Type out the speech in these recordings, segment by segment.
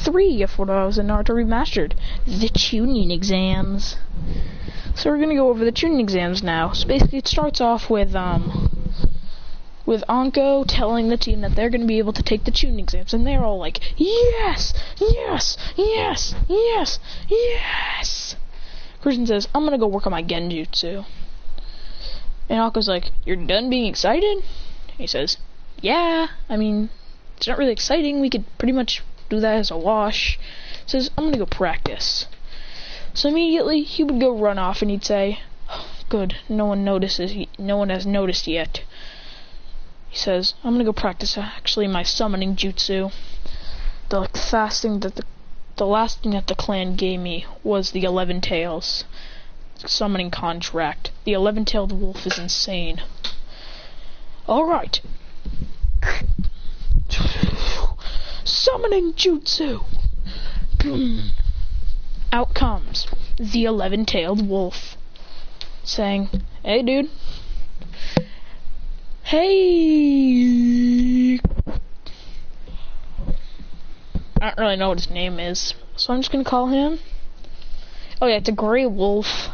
3 of what I was in Naruto Remastered, the tuning exams. So we're gonna go over the tuning exams now. So basically it starts off with Anko telling the team that they're gonna be able to take the tuning exams, and they're all like, yes, yes, yes, yes, yes. Christian says, I'm gonna go work on my genjutsu. And Anko's like, you're done being excited? He says, yeah, I mean, it's not really exciting, we could pretty much do that as a wash. He says, I'm gonna go practice. So immediately he would go run off and he'd say, oh, good, no one has noticed yet. He says, I'm gonna go practice actually my summoning jutsu. The last thing that the clan gave me was the 11 tails summoning contract. The 11-tailed wolf is insane. Alright. Summoning jutsu. Boom. Out comes the 11-tailed wolf, saying, hey dude. Hey. I don't really know what his name is, so I'm just gonna call him. Oh yeah, it's a gray wolf.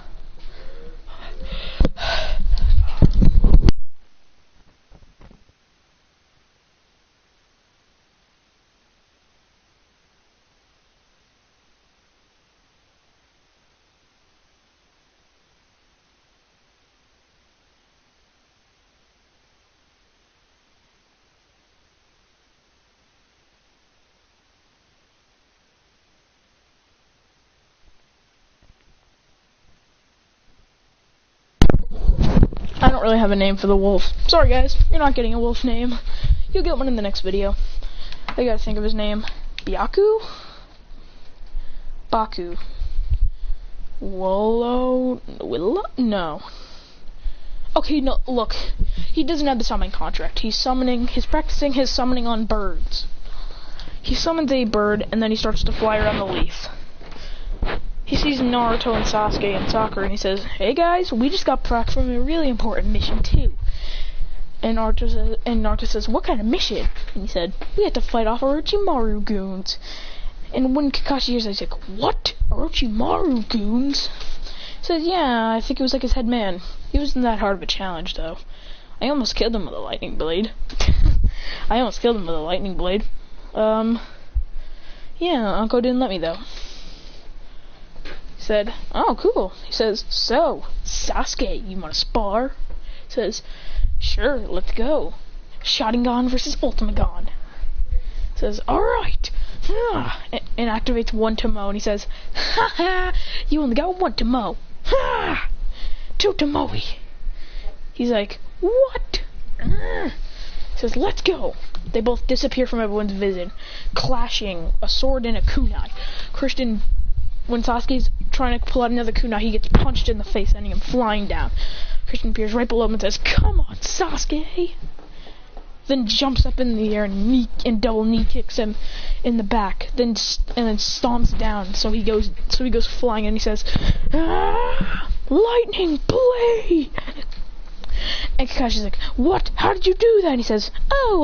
I don't really have a name for the wolf. Sorry guys, you're not getting a wolf name. You'll get one in the next video. I gotta think of his name. Byaku? Baku. Willow? No. Okay, no, look. He doesn't have the summoning contract. He's practicing his summoning on birds. He summons a bird, and then he starts to fly around the leaf. He sees Naruto and Sasuke and Sakura, and he says, hey guys, we just got back from a really important mission too. And Naruto says, what kind of mission? And he said, we had to fight off Orochimaru goons. And when Kakashi hears that, he's like, what? Orochimaru goons? He says, yeah, I think it was like his head man. He wasn't that hard of a challenge though. I almost killed him with a lightning blade. Yeah, Anko didn't let me though. Said, oh cool. He says, so Sasuke, you wanna spar? He says, sure, let's go. Sharingan versus Ultimagon. He says, alright. And activates one Tomoe, and he says, ha, you only got one Tomoe. Ha, 2 Tomoe. He's like, what? He says, let's go. They both disappear from everyone's vision, clashing a sword and a kunai. Christian, when Sasuke's trying to pull out another kunai, he gets punched in the face, sending him flying down. Christian appears right below him and says, come on, Sasuke! Then jumps up in the air and double knee kicks him in the back, and then stomps down, so he goes flying, and he says, ah, lightning blade! And Kakashi's like, what? How did you do that? And he says, oh,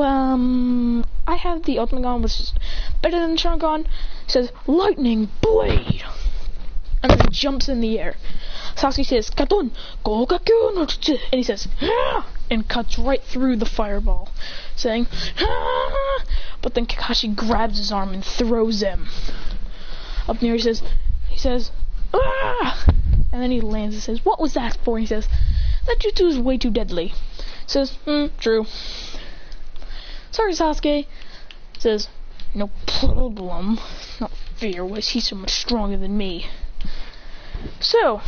I have the Ultimagon, which is better than Sharingan. He says, lightning blade! And then he jumps in the air. Sasuke says, Katon, Gogaku no Jutsu! And he says, ah! And cuts right through the fireball, saying, ah! But then Kakashi grabs his arm and throws him. Up near he says, ah! And then he lands and says, what was that for? And he says, that jutsu is way too deadly. He says, true. Sorry, Sasuke. He says, no problem. Not fear, was he so much stronger than me? So,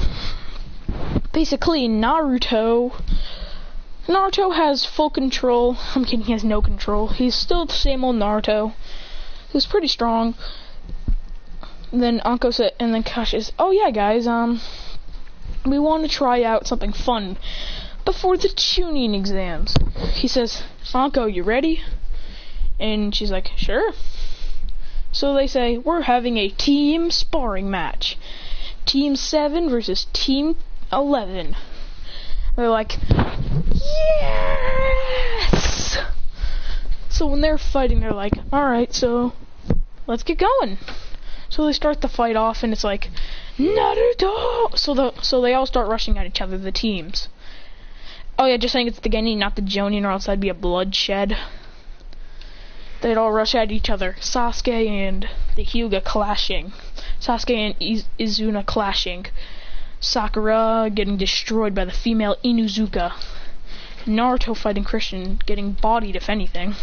basically, Naruto has full control. I'm kidding, he has no control. He's still the same old Naruto. He was pretty strong. And then Anko said, and then Kakashi says, oh yeah, guys, we want to try out something fun before the tuning exams. He says, Anko, you ready? And she's like, sure. So they say, we're having a team sparring match. Team 7 versus Team 11. They're like, yes! So when they're fighting, they're like, alright, so let's get going. So they start the fight off, and it's like, Naruto! So they all start rushing at each other, the teams. Oh yeah, just saying it's the Genin, not the Jonin, or else that'd be a bloodshed. They'd all rush at each other. Sasuke and the Hyuga clashing. Sasuke and Izuna clashing. Sakura getting destroyed by the female Inuzuka. Naruto fighting Christian, getting bodied if anything.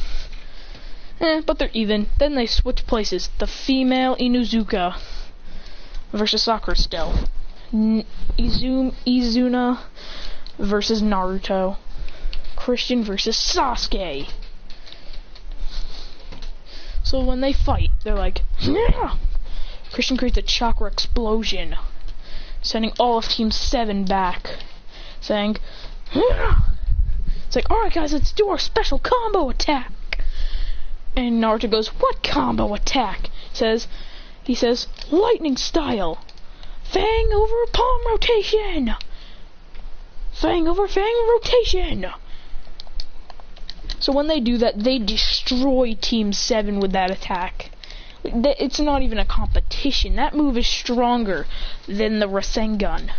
But they're even. Then they switch places. The female Inuzuka versus Sakura still. Izuna versus Naruto. Christian versus Sasuke. So when they fight, they're like, yeah! Christian creates a chakra explosion, sending all of Team 7 back, saying, yeah! It's like, alright guys, let's do our special combo attack. And Naruto goes, what combo attack? He says, lightning style. Fang over palm rotation. Fang over fang rotation. So when they do that, they destroy Team 7 with that attack. It's not even a competition. That move is stronger than the Rasengan.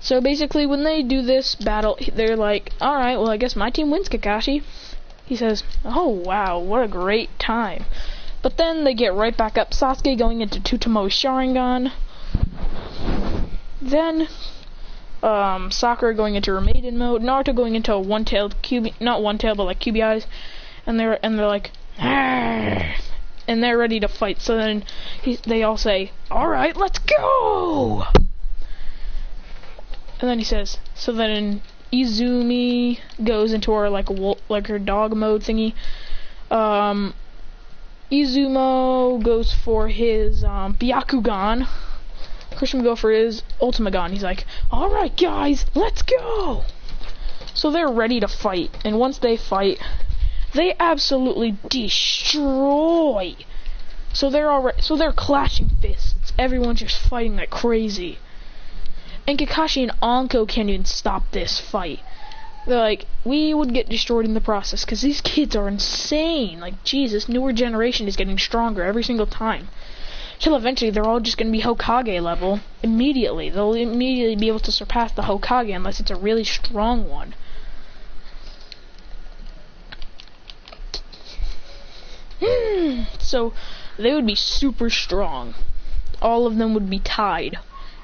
So basically, when they do this battle, they're like, alright, well I guess my team wins, Kakashi. He says, oh wow, what a great time. But then they get right back up. Sasuke going into Tutomo Sharingan. Then Sakura going into her maiden mode. Naruto going into a one-tailed QB, not one-tailed, but like QB eyes. And they're like, argh! And they're ready to fight. So then they all say, alright, let's go! And then he says, so then Izumi goes into her like her dog mode thingy. Izumo goes for his Byakugan. Christian will go for his Ultimagon. He's like, alright guys, let's go! So they're ready to fight. And once they fight, they absolutely destroy. So they're clashing fists. Everyone's just fighting like crazy. And Kakashi and Anko can't even stop this fight. They're like, we would get destroyed in the process because these kids are insane. Like, Jesus, newer generation is getting stronger every single time. Till eventually they're all just going to be Hokage level immediately. They'll immediately be able to surpass the Hokage unless it's a really strong one. So they would be super strong. All of them would be tied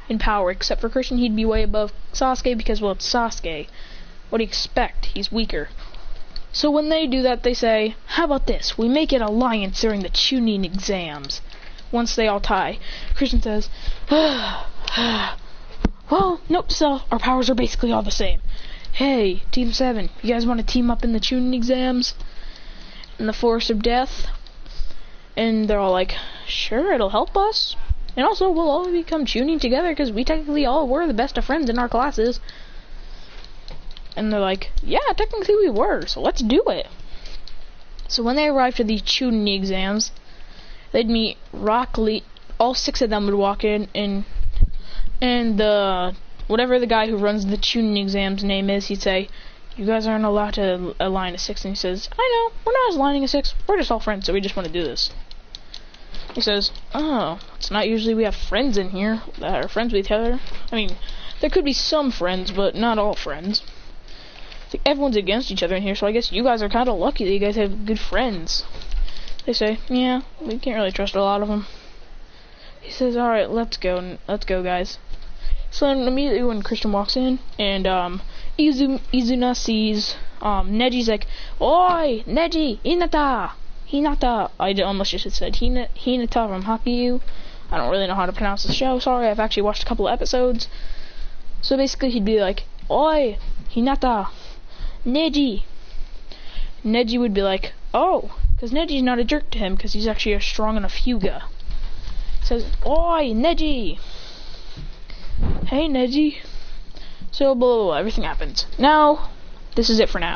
in power, except for Christian. He'd be way above Sasuke because, well, it's Sasuke. What do you expect? He's weaker. So when they do that, they say, how about this? We make an alliance during the Chunin exams. Once they all tie, Christian says, well, note to self, our powers are basically all the same. Hey, Team 7, you guys want to team up in the Chunin exams? In the Forest of Death? And they're all like, sure, it'll help us. And also, we'll all become Chunin together because we technically all were the best of friends in our classes. And they're like, yeah, technically we were, so let's do it. So when they arrived to these Chunin exams, they'd meet Rock Lee. All 6 of them would walk in, and whatever the guy who runs the Chunin exams name is, he'd say, you guys aren't allowed to align a 6. And he says, I know, we're not aligning a 6. We're just all friends, so we just want to do this. He says, oh, it's not usually we have friends in here that are friends with each other. I mean, there could be some friends, but not all friends. Like, everyone's against each other in here, so I guess you guys are kind of lucky that you guys have good friends. They say, yeah, we can't really trust a lot of them. He says, alright, let's go, guys. So then immediately when Christian walks in, and Izuna sees Neji's like, oi, Neji, Hinata. I almost just said Hinata from Haikyuu. I don't really know how to pronounce the show, sorry, I've actually watched a couple of episodes. So basically he'd be like, oi, Hinata, Neji. Neji would be like, oh, because Neji's not a jerk to him because he's actually a strong enough Hyuga. He says, oi, Neji. Hey, Neji. So, blah, blah, blah, everything happens. Now, this is it for now.